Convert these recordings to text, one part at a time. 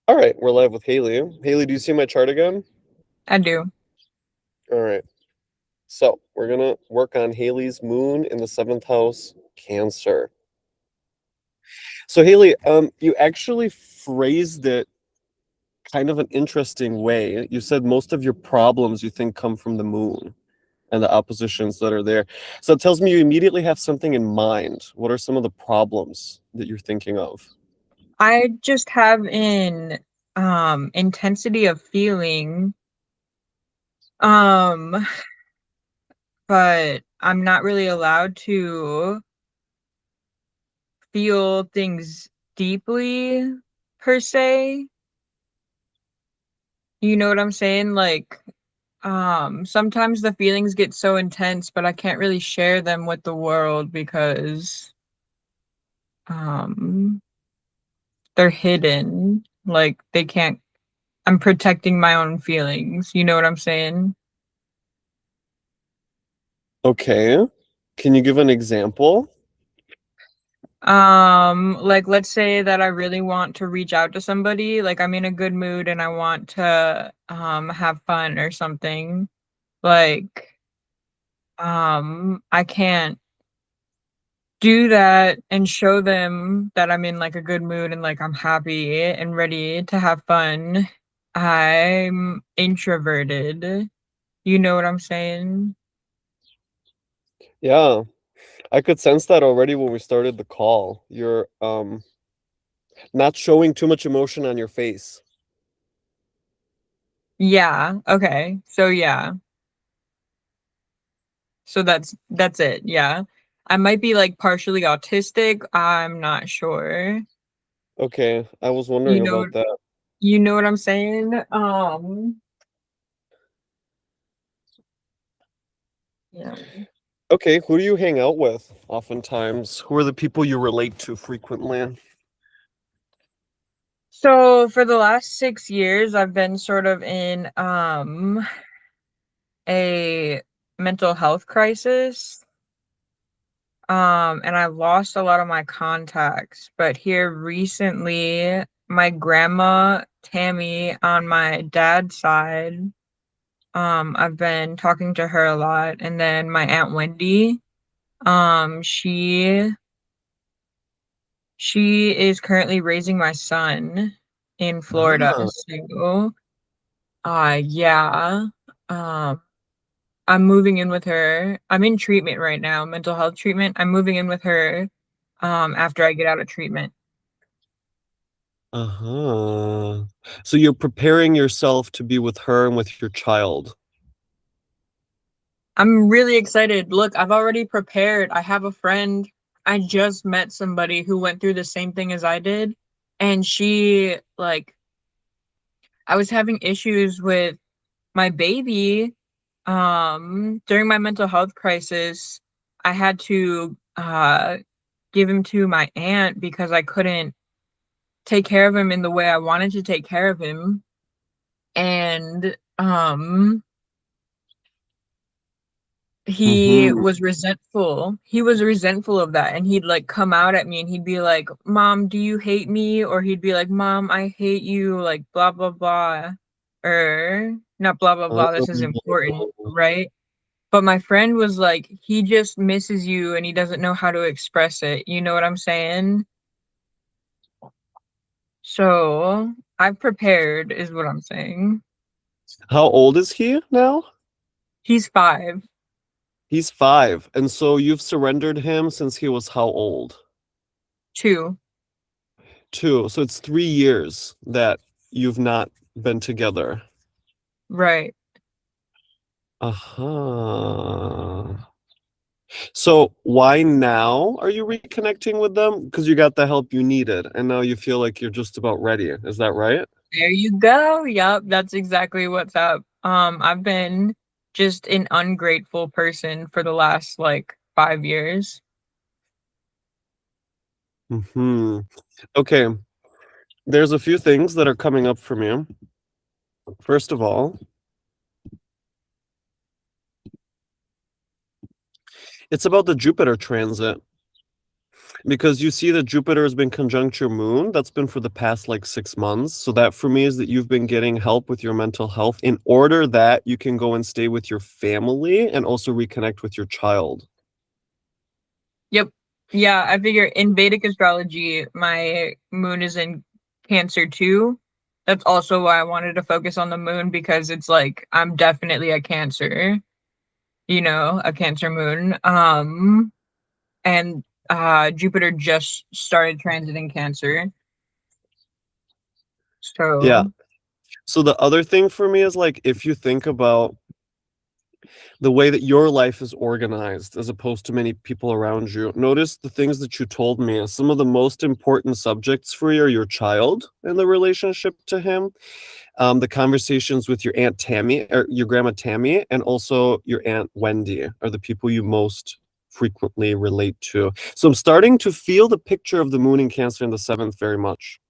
All right, we're live with Haley. Haley, do you see my chart again? I do. All right. So we're gonna work on Haley's moon in the seventh house, Cancer. So Haley, you actually phrased it kind of an interesting way. You said most of your problems you think come from the moon and the oppositions that are there. So it tells me you immediately have something in mind. What are some of the problems that you're thinking of? I just have an intensity of feeling, um, but I'm not really allowed to feel things deeply per se. You know what I'm saying? Like, sometimes the feelings get so intense, but I can't really share them with the world because um they're hidden. Like they can't I'm protecting my own feelings. You know what I'm saying? Okay. Can you give an example? Like let's say that I really want to reach out to somebody, like I'm in a good mood and I want to have fun or something. Like I can't do that and show them that I'm in like a good mood and like I'm happy and ready to have fun. I'm introverted. You know what I'm saying? Yeah, I could sense that already when we started the call. You're not showing too much emotion on your face. Yeah, okay. So yeah. So that's it. Yeah. I might be like partially autistic. I'm not sure. Okay, I was You wondering know about that. you know what I'm saying? Yeah. Okay, who do you hang out with oftentimes? Who are the people you relate to frequently? So for the last 6 years I've been sort of in a mental health crisis. And I lost a lot of my contacts, but here recently my grandma Tammy on my dad's side. I've been talking to her a lot, and then my Aunt Wendy, she is currently raising my son in Florida. Ah, So, yeah, um, I'm moving in with her. I'm in treatment right now, mental health treatment. I'm moving in with her, after I get out of treatment. uh-huh. So you're preparing yourself to be with her and with your child. I'm really excited. Look, I've already prepared. I have a friend. I just met somebody who went through the same thing as I did. And she, like, I was having issues with my baby. During my mental health crisis, I had to give him to my aunt because I couldn't take care of him in the way I wanted to take care of him. And he Mm-hmm. was resentful. He was resentful of that. And he'd like come out at me and he'd be like, Mom, do you hate me? Or he'd be like, Mom, I hate you, like blah blah blah. Or not blah blah blah, this is important, Oh. right? But my friend was like, he just misses you and he doesn't know how to express it. You know what I'm saying? So I've prepared, is what I'm saying. How old is he now? He's 5. He's 5. And so you've surrendered him since he was how old? 2. 2. So it's 3 years that you've not been together. Right. Uh-huh. So why now are you reconnecting with them? Because you got the help you needed, and now you feel like you're just about ready. Is that right? There you go. Yup, that's exactly what's up. I've been just an ungrateful person for the last like 5 years. Hmm. Okay. There's a few things that are coming up for me. First of all, it's about the Jupiter transit. Because you see that Jupiter has been conjunct your moon. That's been for the past like 6 months. So that for me is that you've been getting help with your mental health in order that you can go and stay with your family and also reconnect with your child. Yep. Yeah, I figure in Vedic astrology, my moon is in Cancer too. That's also why I wanted to focus on the moon because it's like I'm definitely a Cancer, a Cancer moon. And Jupiter just started transiting Cancer. Yeah. So, So the other thing for me is like if you think about the way that your life is organized as opposed to many people around you. Notice the things that you told me. Some of the most important subjects for you are your child and the relationship to him, the conversations with your Aunt Tammy or your Grandma Tammy, and also your Aunt Wendy are the people you most frequently relate to. So I'm starting to feel the picture of the moon in Cancer in the seventh very much.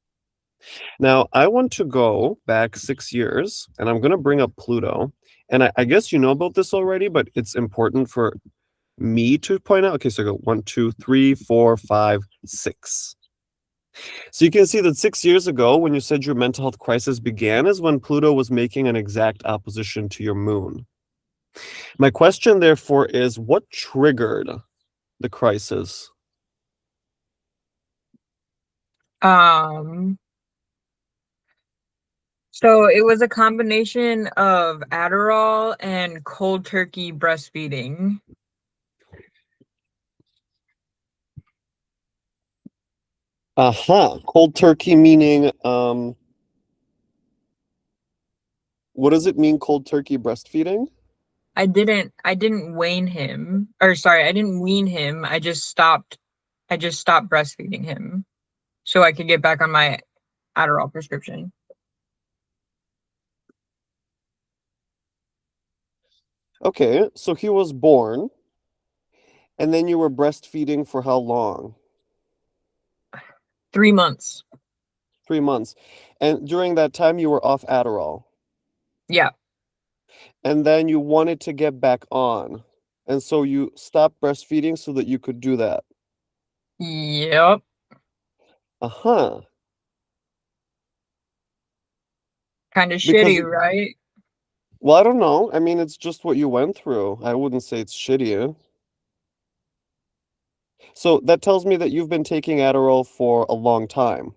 Now, I want to go back 6 years and I'm going to bring up Pluto. And I guess you know about this already, but it's important for me to point out. Okay, so I go 1, 2, 3, 4, 5, 6. So you can see that 6 years ago, when you said your mental health crisis began, is when Pluto was making an exact opposition to your moon. My question, therefore, is what triggered the crisis? um, so it was a combination of Adderall and cold turkey breastfeeding. Aha, cold turkey meaning, what does it mean, cold turkey breastfeeding? I didn't wean him. Or sorry, I didn't wean him. I just stopped breastfeeding him so I could get back on my Adderall prescription. Okay, so he was born, and then you were breastfeeding for how long? 3 months. 3 months. And during that time, you were off Adderall. Yeah. And then you wanted to get back on. And so you stopped breastfeeding so that you could do that. Yep. Uh-huh. Kind of Because, shitty, right? well, I don't know. I mean, it's just what you went through. I wouldn't say it's shitty. So that tells me that you've been taking Adderall for a long time.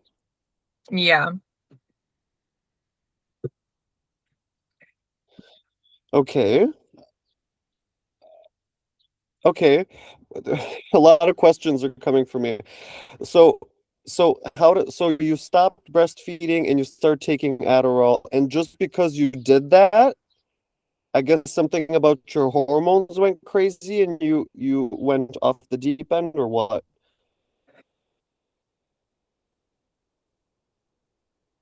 Yeah. Okay. Okay. A lot of questions are coming for me. So so you stopped breastfeeding and you started taking Adderall, and just because you did that, I guess something about your hormones went crazy and you went off the deep end or what?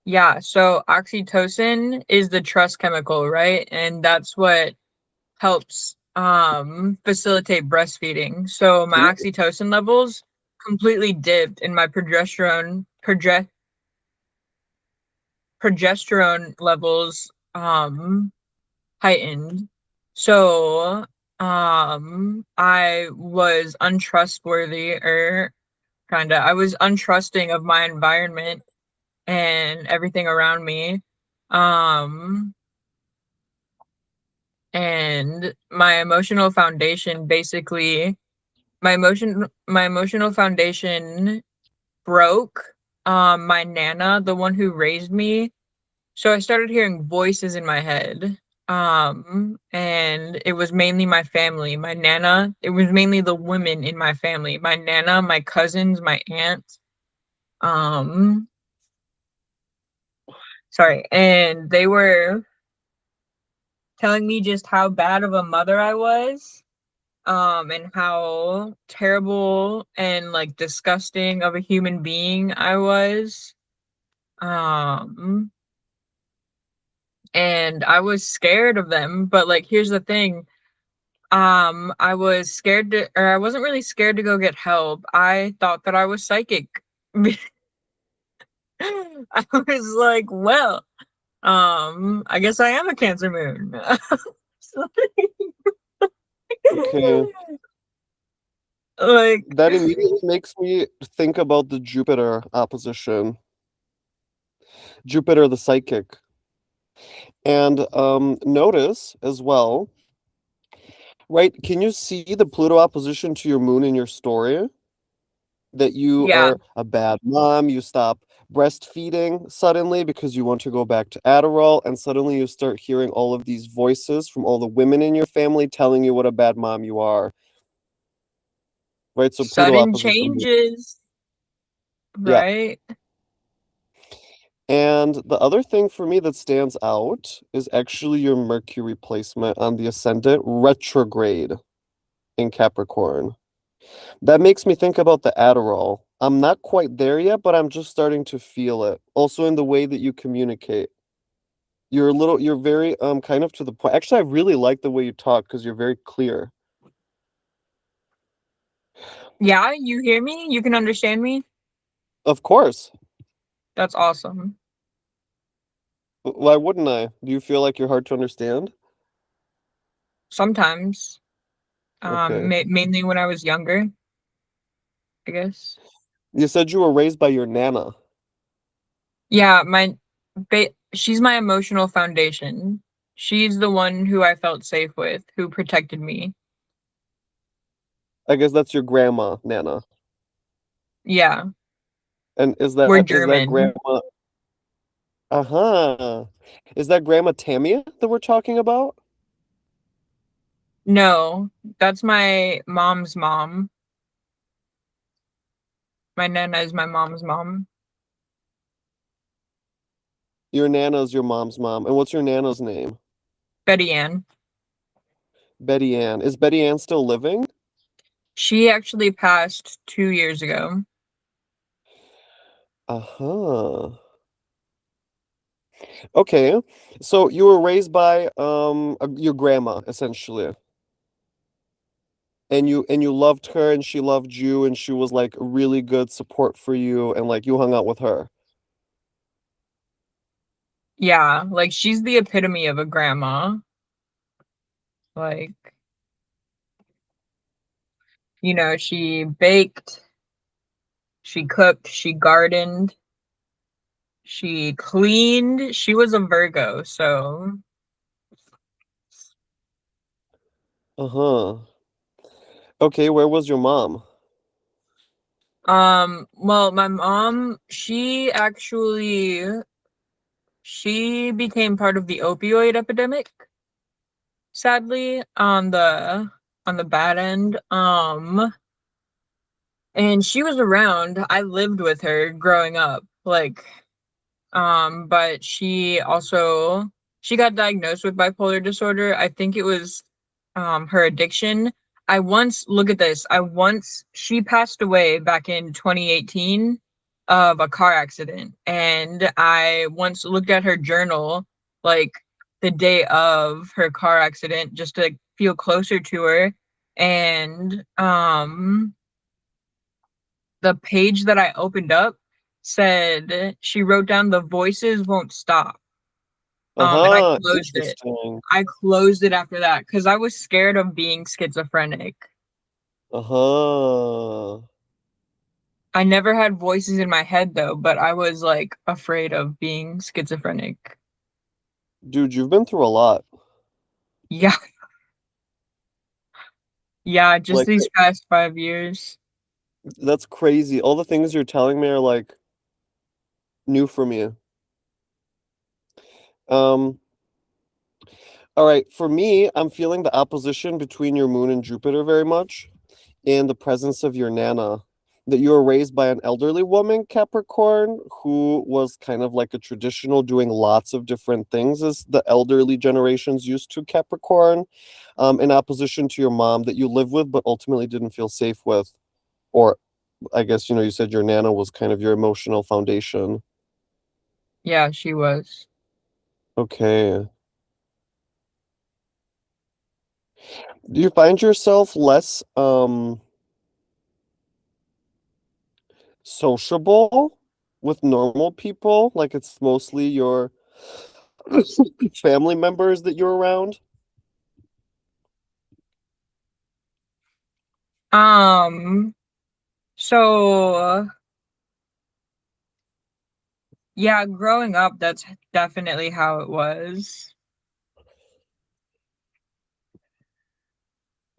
Yeah. So oxytocin is the trust chemical, right? And that's what helps facilitate breastfeeding. So my Can you oxytocin levels completely dipped and my progesterone levels heightened. So I was untrustworthy or kinda I was untrusting of my environment and everything around me. Um and my emotional foundation broke. My nana, the one who raised me, so I started hearing voices in my head. And it was mainly my family. My nana, it was mainly the women in my family. My nana, my cousins, my aunt. Um, sorry, and they were telling me just how bad of a mother I was, and how terrible and like disgusting of a human being I was. Um, and I was scared of them, but like here's the thing. I was scared to, or I wasn't really scared to go get help. I thought that I was psychic. I was like, well, I guess I am a Cancer moon. okay. Like, That immediately makes me think about the Jupiter opposition. Jupiter the psychic. And notice as well, right? Can you see the Pluto opposition to your moon in your story? That you yeah, are a bad mom, you stop breastfeeding suddenly because you want to go back to Adderall, and suddenly you start hearing all of these voices from all the women in your family telling you what a bad mom you are. Right? So Pluto sudden opposition. changes, Yeah. right? And the other thing for me that stands out is actually your Mercury placement on the ascendant retrograde in Capricorn. That makes me think about the Adderall. I'm not quite there yet, but I'm just starting to feel it. Also in the way that you communicate. You're very kind of to the point. Actually, I really like the way you talk because you're very clear. Yeah, you hear me? You can understand me? Of course. That's awesome. Why wouldn't I? Do you feel like you're hard to understand? Sometimes, Okay. mainly when I was younger, I guess. You said you were raised by your nana. Yeah, she's my emotional foundation. She's the one who I felt safe with, who protected me. I guess that's your grandma, nana. Yeah, And we're is that German. grandma? Uh-huh. Is that Grandma Tamia that we're talking about? No, that's my mom's mom. My nana is my mom's mom. Your nana's your mom's mom. And what's your nana's name? Betty Ann. Betty Ann. Is Betty Ann still living? She actually passed 2 years ago. Uh-huh. Okay. So you were raised by your grandma essentially. And you loved her and she loved you and she was like a really good support for you and like you hung out with her. Yeah, like she's the epitome of a grandma. Like, she baked, she cooked, she gardened, she cleaned. She was a Virgo, so Uh-huh. Okay, where was your mom? well, my mom, she became part of the opioid epidemic, sadly, on the bad end. And she was around. I lived with her growing up. Like, but she got diagnosed with bipolar disorder. I think it was her addiction. Look at this. She passed away back in 2018 of a car accident. And I once looked at her journal like the day of her car accident just to feel closer to her. And the page that I opened up said she wrote down the voices won't stop. And I Uh-huh. closed it. Interesting. I closed it after that because I was scared of being schizophrenic. Uh-huh. I never had voices in my head though, but I was like afraid of being schizophrenic. Dude, you've been through a lot. Yeah, yeah, just Like these past 5 years. that's crazy. All the things you're telling me are like new for me. Um, all right, for me, I'm feeling the opposition between your moon and Jupiter very much in the presence of your nana. That you were raised by an elderly woman, Capricorn, who was kind of like a traditional, doing lots of different things as the elderly generations used to Capricorn, in opposition to your mom that you live with but ultimately didn't feel safe with. Or I guess, you said your nana was kind of your emotional foundation. Yeah, she was. Okay. Do you find yourself less sociable with normal people? Like it's mostly your family members that you're around? Um, so yeah, growing up, that's definitely how it was.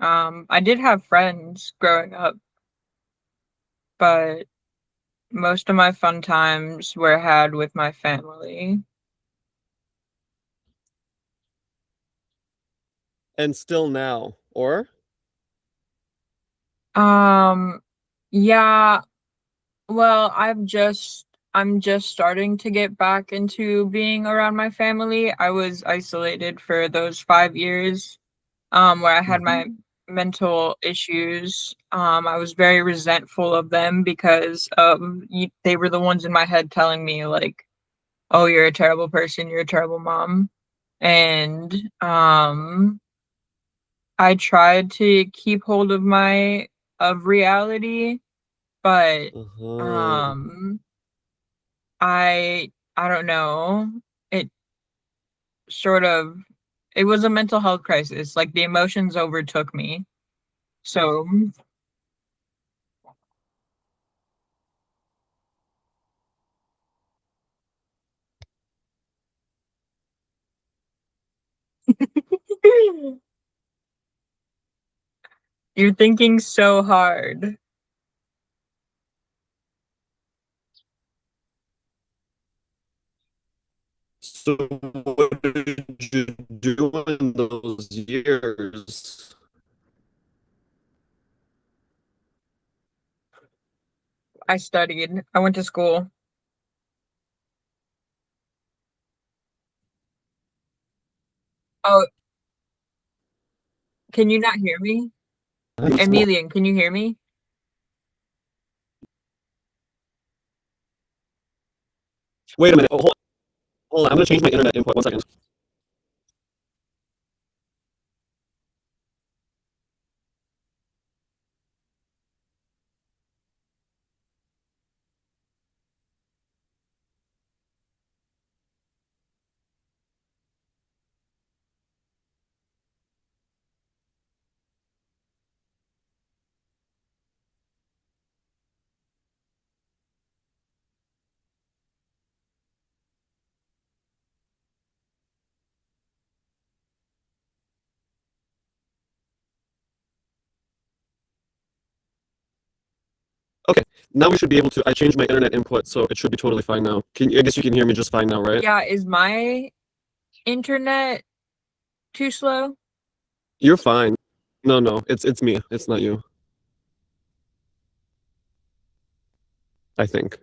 I did have friends growing up, but most of my fun times were had with my family. And still now, or? Um, yeah, well, I'm just starting to get back into being around my family. I was isolated for those 5 years, where I had my Mhm. mental issues. I was very resentful of them because they were the ones in my head telling me like, "Oh, you're a terrible person, you're a terrible mom." And I tried to keep hold of my of reality, but Uh-huh. um I don't know. It sort of it was a mental health crisis. Like the emotions overtook me. So you're thinking so hard. So what did you do in those years? I studied. I went to school. Oh, can you not hear me? Emilian, can you hear me? Wait a minute. Oh, hold on. I'm gonna change my internet input. 1 second. Okay, now we should be able to. I changed my internet input, so it should be totally fine now. I guess you can hear me just fine now, right? Yeah, is my internet too slow? You're fine. No, no, it's me. It's not you. I think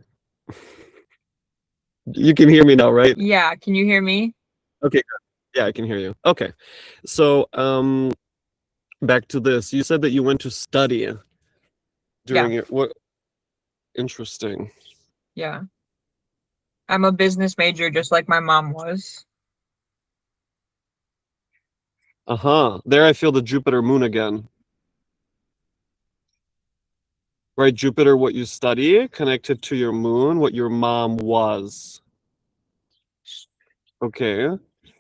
you can hear me now, right? Yeah, can you hear me? Okay, good. Yeah, I can hear you. Okay, so back to this. You said that you went to study Yeah, during your what? Interesting. yeah. I'm a business major just like my mom was. Uh-huh. There I feel the Jupiter moon again. Right, Jupiter, what you study, connected to your moon, what your mom was. Okay.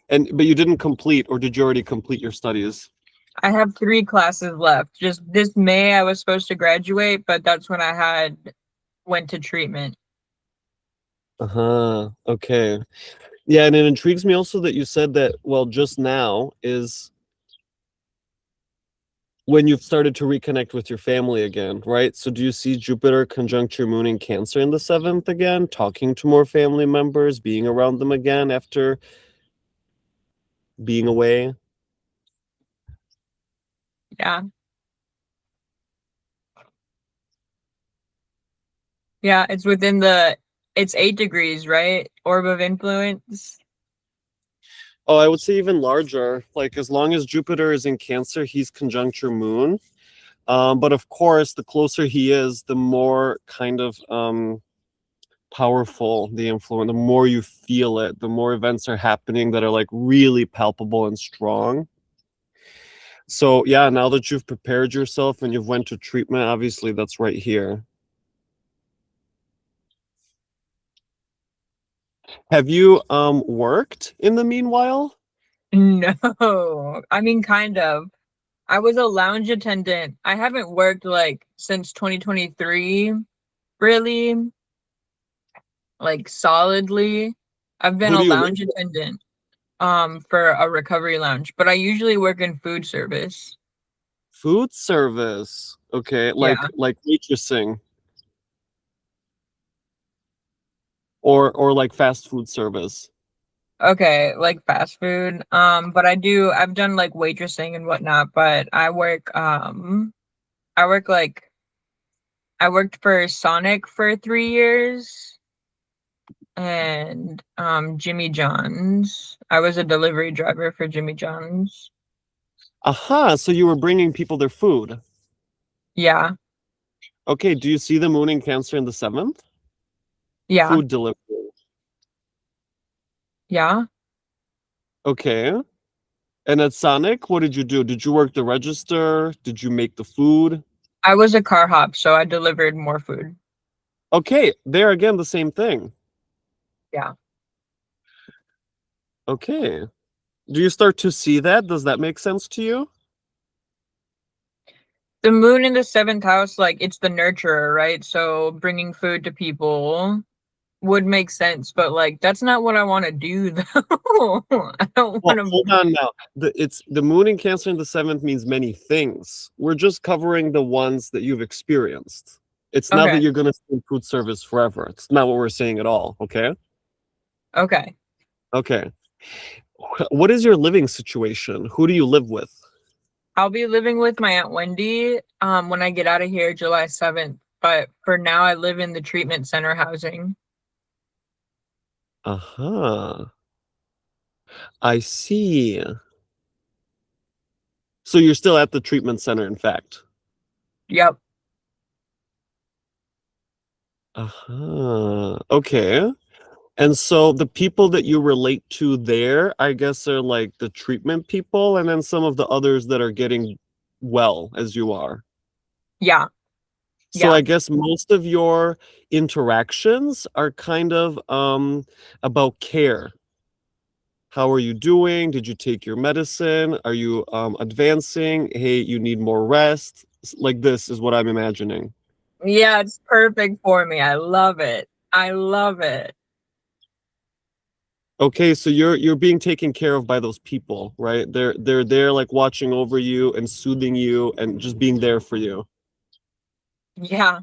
And but you didn't complete, or did you already complete your studies? I have 3 classes left. Just this May I was supposed to graduate, but that's when I had went to treatment. Uh-huh. Okay. Yeah, and it intrigues me also that you said that, well, just now is when you've started to reconnect with your family again, right? So do you see Jupiter conjunct your moon in Cancer in the seventh again, talking to more family members, being around them again after being away? Yeah. Yeah, it's 8 degrees, right? Orb of influence. Oh, I would say even larger. Like as long as Jupiter is in Cancer, he's conjunct your moon. But of course, the closer he is, the more kind of powerful the influence, the more you feel it, the more events are happening that are like really palpable and strong. So yeah, now that you've prepared yourself and you've went to treatment, obviously that's right here. Have you worked in the meanwhile? No. I mean kind of. I was a lounge attendant. I haven't worked like since 2023, really, like solidly. I've been Who a do you work lounge with? attendant for a recovery lounge, but I usually work in food service. Food service. Okay, Yeah. like waitressing or like fast food service. Okay, like fast food. But I've done like waitressing and whatnot, but I work like I worked for Sonic for 3 years and Jimmy John's. I was a delivery driver for Jimmy John's. Aha, so you were bringing people their food. Yeah, Okay, do you see the moon in Cancer in the seventh? yeah, Food delivery. yeah. Okay. And at Sonic, what did you do? Did you work the register? Did you make the food? I was a car hop, so I delivered more food. Okay, there again, the same thing. Yeah. Okay. Do you start to see that? Does that make sense to you? The moon in the seventh house, like it's the nurturer, right? So bringing food to people would make sense, but like that's not what I want to do though. I don't Well, want to. hold on now. It's the moon in Cancer in the seventh means many things. We're just covering the ones that you've experienced. It's not that Okay, you're gonna stay in food service forever. It's not what we're saying at all. Okay. okay. Okay. What is your living situation? Who do you live with? I'll be living with my Aunt Wendy when I get out of here July 7th. But for now I live in the treatment center housing. Uh-huh. I see. So you're still at the treatment center, in fact. Yep. Uh-huh. Okay. And so the people that you relate to there, I guess, are like the treatment people, and then some of the others that are getting well as you are. Yeah. So Yeah. I guess most of your interactions are kind of about care. How are you doing? Did you take your medicine? Are you advancing? Hey, you need more rest. Like this is what I'm imagining. Yeah, it's perfect for me. I love it. I love it. Okay, so you're being taken care of by those people, right? They're there like watching over you and soothing you and just being there for you. Yeah.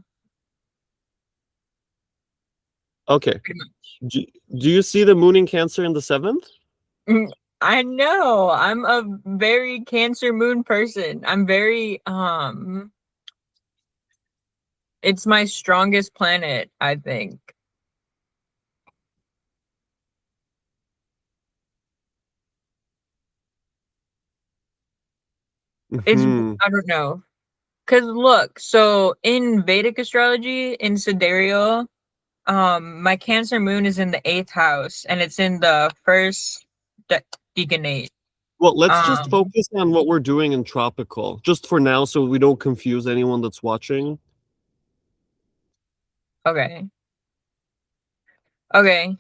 Okay. Pretty much. Do, do you see the moon in Cancer in the seventh? Mm, I know. I'm a very Cancer moon person. I'm very it's my strongest planet, I think. It's Hmm. I don't know. Cause look, so in Vedic astrology, in Sidereal, my Cancer moon is in the eighth house and it's in the first decanate. Well, let's just Um, focus on what we're doing in tropical, just for now, so we don't confuse anyone that's watching. okay. Okay.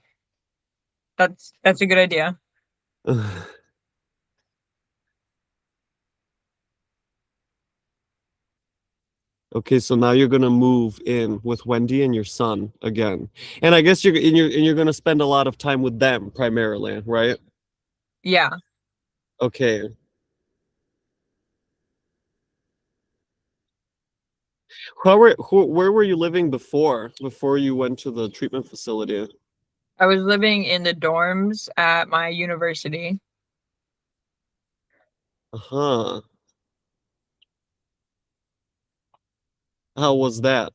That's a good idea. Okay, so now you're gonna move in with Wendy and your son again, and I guess you're gonna spend a lot of time with them primarily, right? Yeah. Okay. Where were you living before you went to the treatment facility? I was living in the dorms at my university. Uh-huh. How was that?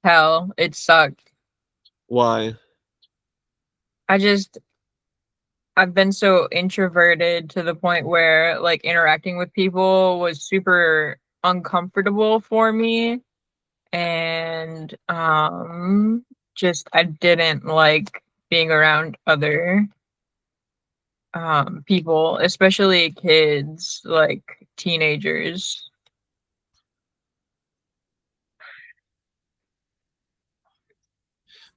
Hell, it sucked. Why? I just I've been so introverted to the point where like interacting with people was super uncomfortable for me and just I didn't like being around other people, especially kids, like teenagers.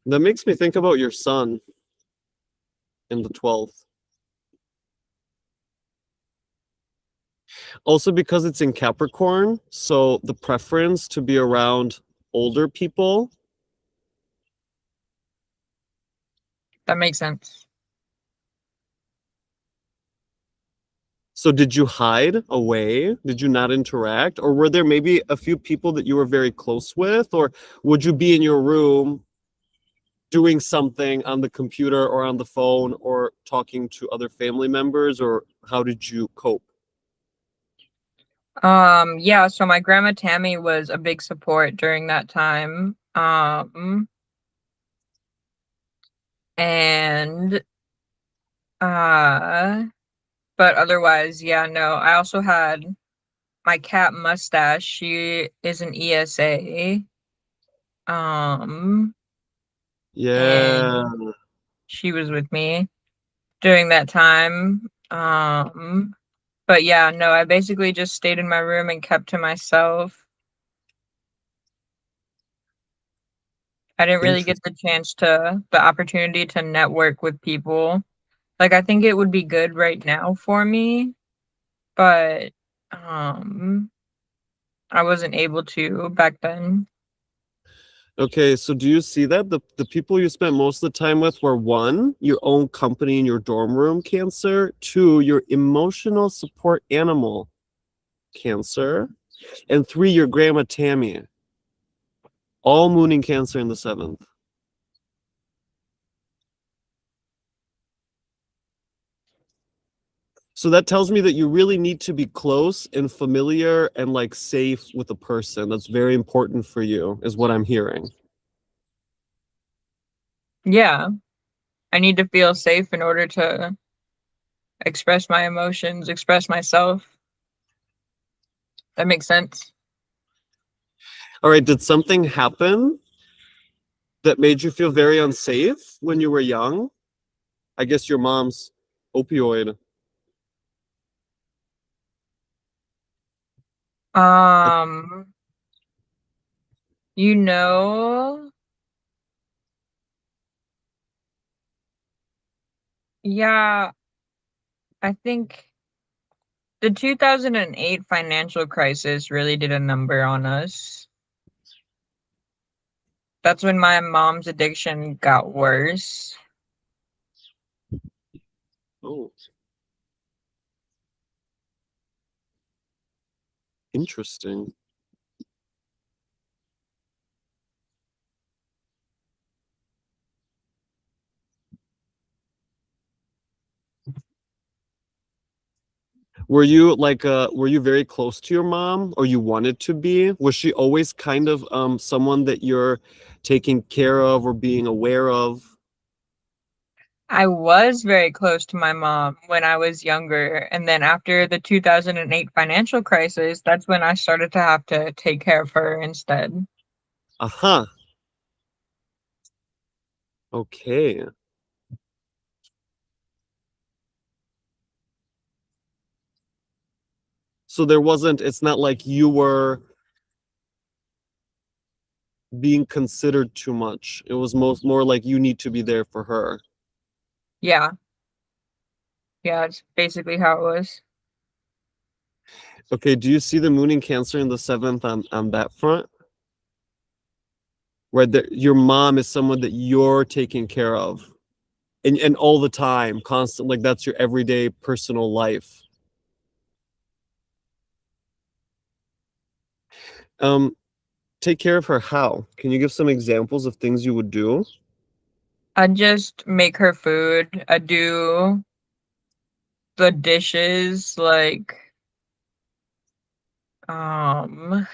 That makes me think about your son in the 12th. Also because it's in Capricorn, so the preference to be around older people. That makes sense. So did you hide away? Did you not interact? Or were there maybe a few people that you were very close with? Or would you be in your room doing something on the computer or on the phone or talking to other family members? Or how did you cope? Yeah, so my grandma Tammy was a big support during that time. And uh but otherwise, yeah, no. I also had my cat Mustache. She is an ESA. Um, Yeah. and she was with me during that time. But yeah, no, I basically just stayed in my room and kept to myself. I didn't really get Interesting. the opportunity to network with people. Like I think it would be good right now for me, but um I wasn't able to back then. Okay, so do you see that the people you spent most of the time with were one, your own company in your dorm room, Cancer, two, your emotional support animal, Cancer, and three, your grandma Tammy, all mooning Cancer in the seventh. So that tells me that you really need to be close and familiar and like safe with a person. That's very important for you, is what I'm hearing. Yeah, I need to feel safe in order to express my emotions, express myself. That makes sense. All right, did something happen that made you feel very unsafe when you were young? I guess your mom's opioid. Um, you know, yeah, I think the 2008 financial crisis really did a number on us. That's when my mom's addiction got worse. Oh, interesting. Were you very close to your mom or you wanted to be? Was she always kind of someone that you're taking care of or being aware of? I was very close to my mom when I was younger, and then after the 2008 financial crisis, that's when I started to have to take care of her instead. Uh-huh. Okay. So it's not like you were being considered too much. It was more like you need to be there for her. Yeah, yeah, it's basically how it was. Okay, do you see the moon in Cancer in the seventh on that front? Where your mom is someone that you're taking care of. And all the time, constant, like that's your everyday personal life. Um, take care of her how? Can you give some examples of things you would do? I just make her food. I do the dishes, like, um,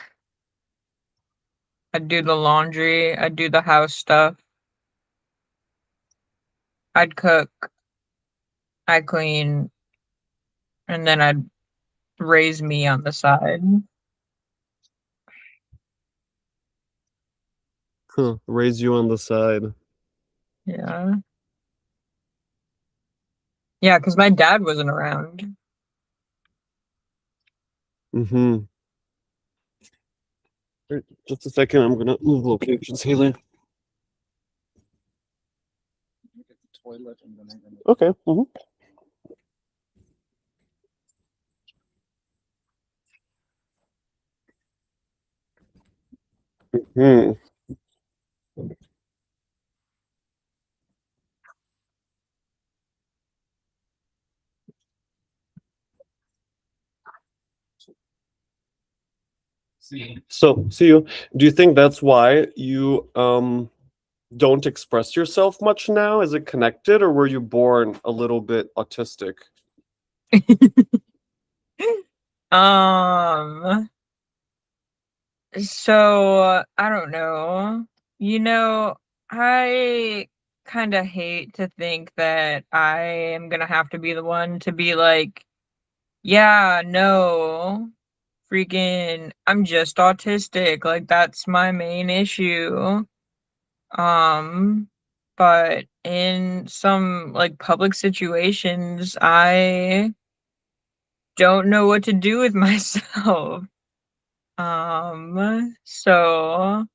I do the laundry. I do the house stuff. I'd cook. I clean, and then I'd raise me on the side. Huh, raise you on the side. Yeah. Yeah, because my dad wasn't around. Mm-hmm. Just a second, I'm gonna move locations, Haley. Okay. Mhm. Hmm. So do you think that's why you don't express yourself much now? Is it connected, or were you born a little bit autistic? Um, so I don't know. You know, I kind of hate to think that I am gonna have to be the one to be like, yeah, no, freaking, I'm just autistic. Like that's my main issue. Um, but in some like public situations, I don't know what to do with myself. So,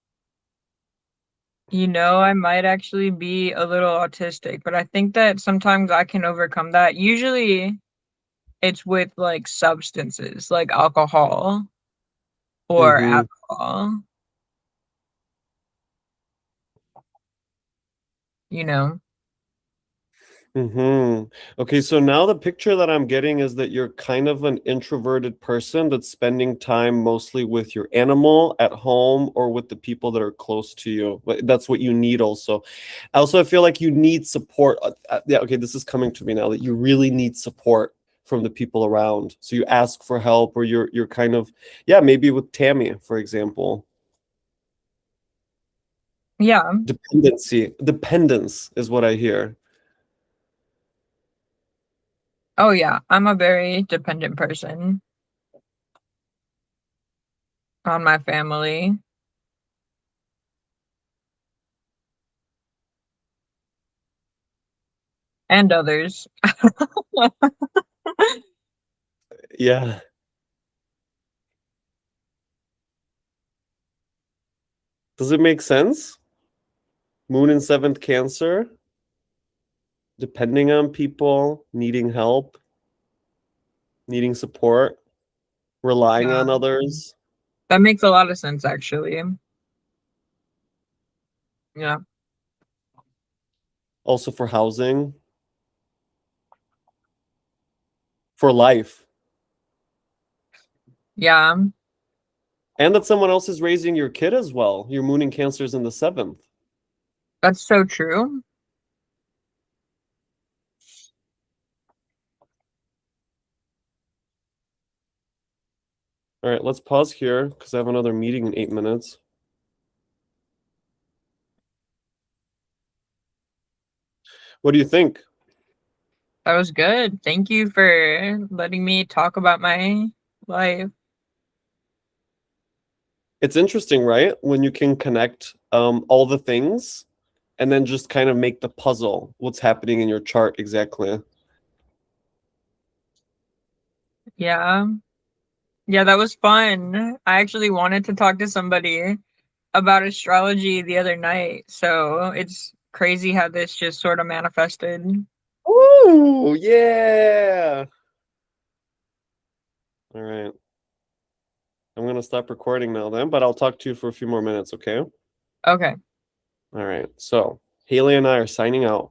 I might actually be a little autistic, but I think that sometimes I can overcome that. Usually it's with like substances, like alcohol or Mm-hmm. alcohol, you know. Mm-hmm. Okay, so now the picture that I'm getting is that you're kind of an introverted person that's spending time mostly with your animal at home or with the people that are close to you. But that's what you need also. Also, I feel like you need support. Yeah, okay, this is coming to me now that you really need support from the people around. So you ask for help, or you're kind of, yeah, maybe with Tammy, for example. Yeah. Dependence is what I hear. Oh yeah, I'm a very dependent person on my family and others. Yeah. Does it make sense? Moon in seventh Cancer, depending on people, needing help, needing support, relying Yeah, on others, that makes a lot of sense actually. Yeah. also for housing, for life, Yeah, and that someone else is raising your kid as well. Your Moon in Cancer is in the seventh. that's so true. All right, let's pause here because I have another meeting in 8 minutes. What do you think? That was good. Thank you for letting me talk about my life. It's interesting, right? When you can connect all the things and then just kind of make the puzzle, what's happening in your chart exactly. Yeah. Yeah, that was fun. I actually wanted to talk to somebody about astrology the other night, so it's crazy how this just sort of manifested. Ooh, yeah. All right. I'm gonna stop recording now then, but I'll talk to you for a few more minutes, okay? Okay. All right. So Haley and I are signing out.